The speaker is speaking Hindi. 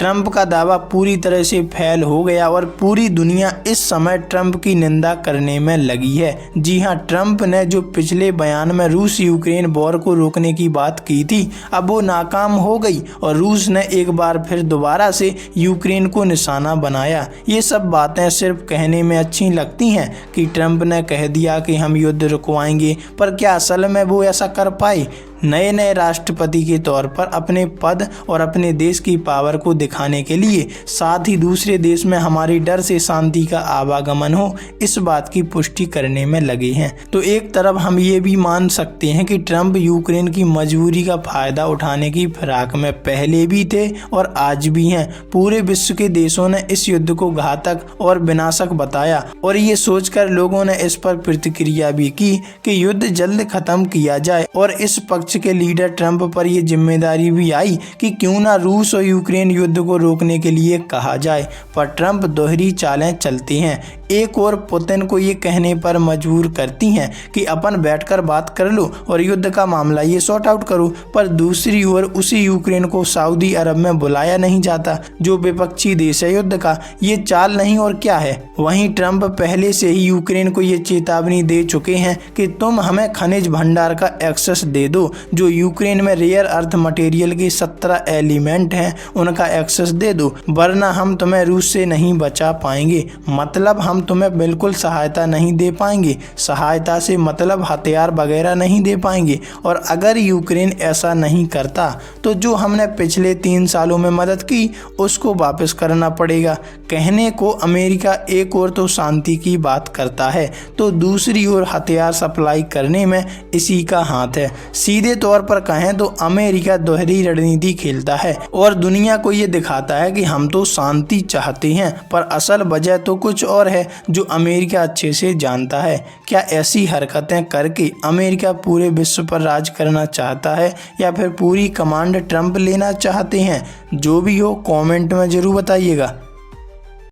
ट्रंप का दावा पूरी तरह से फेल हो गया और पूरी दुनिया इस समय ट्रंप की निंदा करने में लगी है। जी हां, ट्रंप ने जो पिछले बयान में रूस यूक्रेन वॉर को रोकने की बात की थी, अब वो नाकाम हो गई और रूस ने एक बार फिर दोबारा से यूक्रेन को निशाना बनाया। ये सब बातें सिर्फ कहने में अच्छी लगती हैं कि ट्रंप ने कह दिया कि हम युद्ध रुकवाएंगे, पर क्या असल में वो ऐसा कर पाए? नए राष्ट्रपति के तौर पर अपने पद और अपने देश की पावर को दिखाने के लिए, साथ ही दूसरे देश में हमारी डर से शांति का आवागमन हो, इस बात की पुष्टि करने में लगे हैं। तो एक तरफ हम ये भी मान सकते हैं कि ट्रंप यूक्रेन की मजबूरी का फायदा उठाने की फिराक में पहले भी थे और आज भी हैं। पूरे विश्व के देशों ने इस युद्ध को घातक और विनाशक बताया और ये सोचकर लोगों ने इस पर प्रतिक्रिया भी की कि युद्ध जल्द खत्म किया जाए। और इस पक्ष के लीडर ट्रंप पर यह जिम्मेदारी भी आई कि क्यों ना रूस और यूक्रेन युद्ध को रोकने के लिए कहा जाए, पर ट्रंप दोहरी चालें चलते हैं। एक और पुतिन को ये कहने पर मजबूर करती हैं कि अपन बैठकर बात कर लो और युद्ध का मामला ये सॉर्ट आउट करो, पर दूसरी ओर उसी यूक्रेन को सऊदी अरब में बुलाया नहीं जाता जो विपक्षी देश है युद्ध का। ये चाल नहीं और क्या है। वहीं ट्रंप पहले से ही यूक्रेन को ये चेतावनी दे चुके हैं कि तुम हमें खनिज भंडार का एक्सेस दे दो, जो यूक्रेन में रेयर अर्थ मटेरियल के 17 एलिमेंट हैं उनका एक्सेस दे दो, वरना हम तुम्हें रूस से नहीं बचा पाएंगे। मतलब हम तुम्हें बिल्कुल सहायता नहीं दे पाएंगे। सहायता से मतलब हथियार वगैरह नहीं दे पाएंगे। और अगर यूक्रेन ऐसा नहीं करता तो जो हमने पिछले 3 सालों में मदद की उसको वापस करना पड़ेगा। कहने को अमेरिका एक ओर तो शांति की बात करता है तो दूसरी ओर हथियार सप्लाई करने में इसी का हाथ है। सीधे तौर पर कहें तो अमेरिका दोहरी रणनीति खेलता है और दुनिया को ये दिखाता है कि हम तो शांति चाहते हैं, पर असल वजह तो कुछ और है जो अमेरिका अच्छे से जानता है। क्या ऐसी हरकतें करके अमेरिका पूरे विश्व पर राज करना चाहता है या फिर पूरी कमांड ट्रंप लेना चाहते हैं? जो भी हो कमेंट में जरूर बताइएगा।